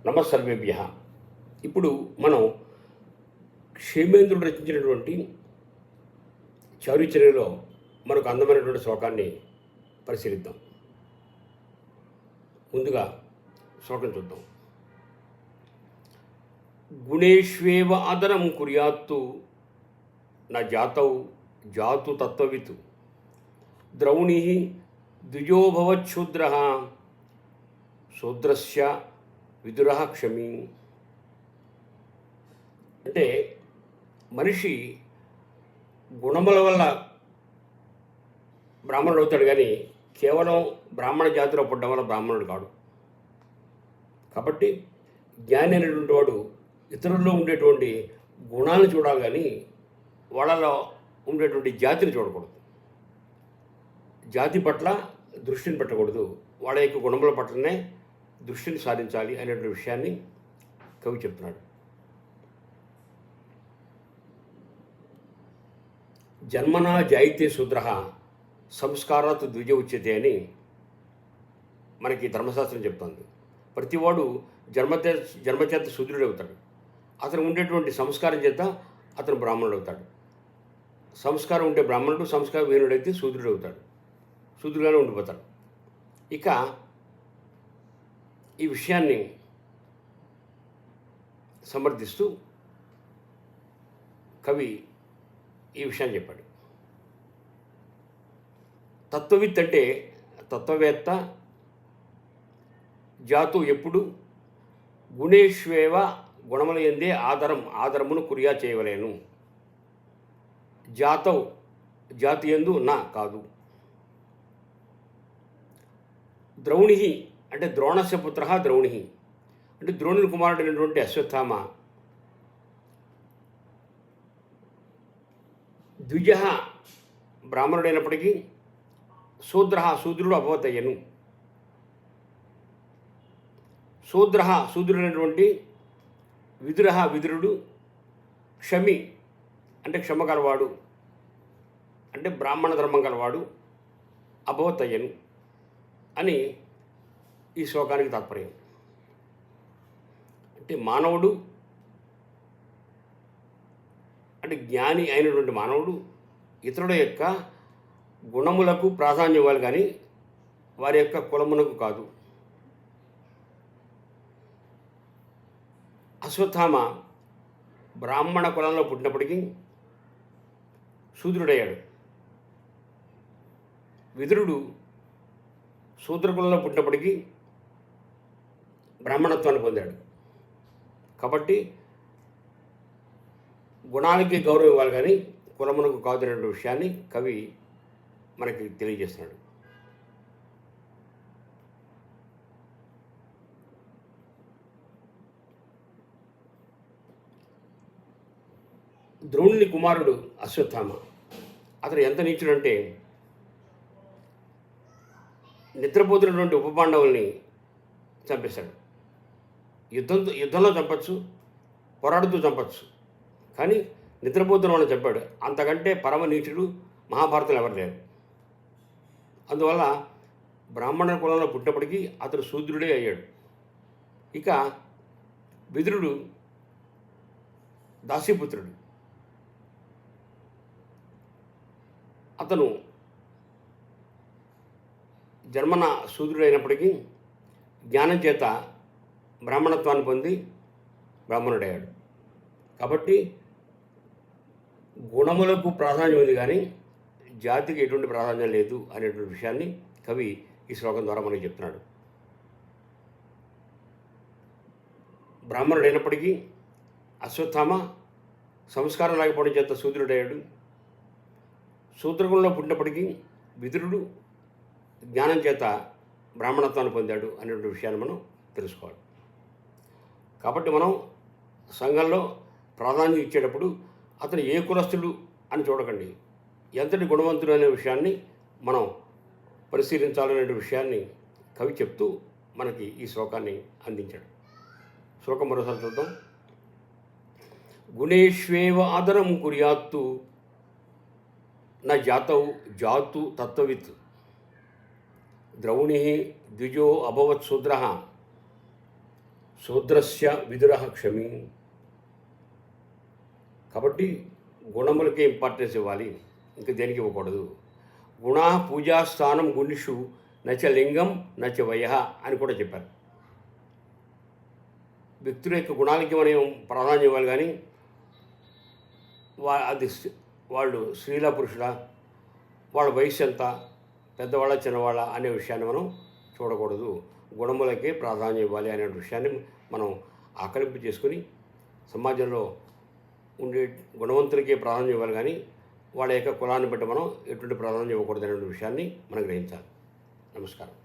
నమస్సర్వేభ్య. ఇప్పుడు మనం క్షేమేంద్రుడు రచించినటువంటి చారుచర్యలో మనకు అందమైనటువంటి శ్లోకాన్ని పరిశీలిద్దాం. ముందుగా శ్లోకం చూద్దాం. గుణేష్వేవ ఆదరం కుర్యాత్తు నా జాతౌ జాతు తత్వవిత్ ద్రౌణి ద్విజోభవచ్చూద్ర శూద్రస్య విదుర క్షమి. అంటే మనిషి గుణముల వల్ల బ్రాహ్మణుడు అవుతాడు, కానీ కేవలం బ్రాహ్మణ జాతిలో పుట్టడం వల్ల బ్రాహ్మణుడు కాడు. కాబట్టి జ్ఞాని అనేటువంటి వాడు ఇతరుల్లో ఉండేటువంటి గుణాలను చూడాలి, కానీ వాళ్ళలో ఉండేటువంటి జాతిని చూడకూడదు. జాతి పట్ల దృష్టిని పెట్టకూడదు, వాళ్ళ యొక్క గుణముల పట్లనే దృష్టిని సాధించాలి అనేటువంటి విషయాన్ని కవి చెప్తున్నాడు. జన్మనా జాయితే శూద్ర సంస్కారాత్ ద్విజ ఉచ్యతే అని మనకి ధర్మశాస్త్రం చెప్తుంది. ప్రతివాడు జన్మచేత శూద్రుడు అవుతాడు. అతను ఉండేటువంటి సంస్కారం చేత అతను బ్రాహ్మణుడు అవుతాడు. సంస్కారం ఉంటే బ్రాహ్మణుడు, సంస్కార విహీనుడైతే శూద్రుడు అవుతాడు, శూద్రుడుగానే ఉండిపోతాడు. ఇక ఈ విషయాన్ని సమర్థిస్తూ కవి ఈ విషయాన్ని చెప్పాడు. తత్వవిత్ అంటే తత్వవేత్త, జాతు ఎప్పుడు గుణేష్వేవ గుణముల యందే ఆదరమును కురియా చేయవలేను. జాతౌ జాతి యందు నా కాదు. ద్రౌణి అంటే ద్రోణస్య పుత్ర ద్రౌణి అంటే ద్రోణుని కుమారుడైనటువంటి అశ్వత్థామ ద్విజ బ్రాహ్మణుడైనప్పటికీ శూద్రుడు అభవతయ్యను. శూద్రుడైనటువంటి విదురుడు క్షమి అంటే క్షమ గలవాడు, అంటే బ్రాహ్మణ ధర్మం గలవాడు అభవతయ్యను అని ఈ శ్లోకానికి తాత్పర్యం. అంటే మానవుడు అంటే జ్ఞాని అయినటువంటి మానవుడు ఇతరుల యొక్క గుణములకు ప్రాధాన్యం ఇవ్వాలి, కానీ వారి యొక్క కులమునకు కాదు. అశ్వత్థామ బ్రాహ్మణ కులంలో పుట్టినప్పటికీ శూద్రుడయ్యాడు. విదురుడు శూద్ర కులంలో పుట్టినప్పటికీ బ్రాహ్మణత్వాన్ని పొందాడు. కాబట్టి గుణాలకి గౌరవం ఇవ్వాలి, కానీ కులమునకు కాదు అనే విషయాన్ని కవి మనకి తెలియజేస్తున్నాడు. ద్రోణుని కుమారుడు అశ్వత్థామ అతను ఎంత నీచుడంటే నిద్రపోతున్నటువంటి ఉపపాండవుల్ని చంపేశాడు. యుద్ధంలో చంపచ్చు, పోరాడుతూ చంపచ్చు, కానీ నిద్రపోతున్న వాళ్ళని చంపాడు. అంతకంటే పరమ నీచుడు మహాభారతంలో ఎవరు లేరు. అందువల్ల బ్రాహ్మణ కులంలో పుట్టినప్పటికీ అతడు శూద్రుడే అయ్యాడు. ఇక విదురుడు దాసీపుత్రుడు. అతను జన్మన శూద్రుడైనప్పటికీ జ్ఞానం చేత బ్రాహ్మణత్వాన్ని పొంది బ్రాహ్మణుడయ్యాడు. కాబట్టి గుణములకు ప్రాధాన్యం ఉంది, కానీ జాతికి ఎటువంటి ప్రాధాన్యం లేదు అనేటువంటి విషయాన్ని కవి ఈ శ్లోకం ద్వారా మనకి చెప్తున్నాడు. బ్రాహ్మణుడైనప్పటికీ అశ్వత్థామ సంస్కారం లేకపోవడం చేత శూద్రుడయ్యాడు. శూద్రకులంలో పుట్టినప్పటికీ విదురుడు జ్ఞానం చేత బ్రాహ్మణత్వాన్ని పొందాడు అనేటువంటి విషయాన్ని మనం తెలుసుకోవాలి. కాబట్టి మనం సంఘంలో ప్రాధాన్యం ఇచ్చేటప్పుడు అతను ఏ కులస్తుడు అని చూడకండి, ఎంతటి గుణవంతుడు అనే విషయాన్ని మనం పరిశీలించాలనే విషయాన్ని కవి చెప్తూ మనకి ఈ శ్లోకాన్ని అందించాడు. శ్లోకం మరోసారి చూద్దాం. గుణేష్వేవ ఆదరం కుర్యాత్తు నా జాతౌ జాతు తత్వవిత్ ద్రౌణి ద్విజో అభవత్ శూద్ర శూద్రస్య విదురః క్షమి. కాబట్టి గుణములకే ఇంపార్టెన్స్ ఇవ్వాలి, ఇంకా దేనికి ఇవ్వకూడదు. గుణా పూజాస్థానం గుణిషు నచ లింగం నచ వయ అని కూడా చెప్పారు. వ్యక్తుల యొక్క గుణాలకి మనం ప్రాధాన్యం ఇవ్వాలి, కానీ అది వాళ్ళు స్త్రీల పురుషుల, వాళ్ళ వయసు ఎంత, పెద్దవాళ్ళ చిన్నవాళ్ళ అనే విషయాన్ని మనం చూడకూడదు. గుణములకే ప్రాధాన్యం ఇవ్వాలి అనే విషయాన్ని మనం ఆకలింపు చేసుకుని సమాజంలో ఉండే గుణవంతులకే ప్రాధాన్యం ఇవ్వాలి, కానీ వాళ్ళ యొక్క కులాన్ని బట్టి మనం ఎటువంటి ప్రాధాన్యం ఇవ్వకూడదు అనే విషయాన్ని మనం గ్రహించాలి. నమస్కారం.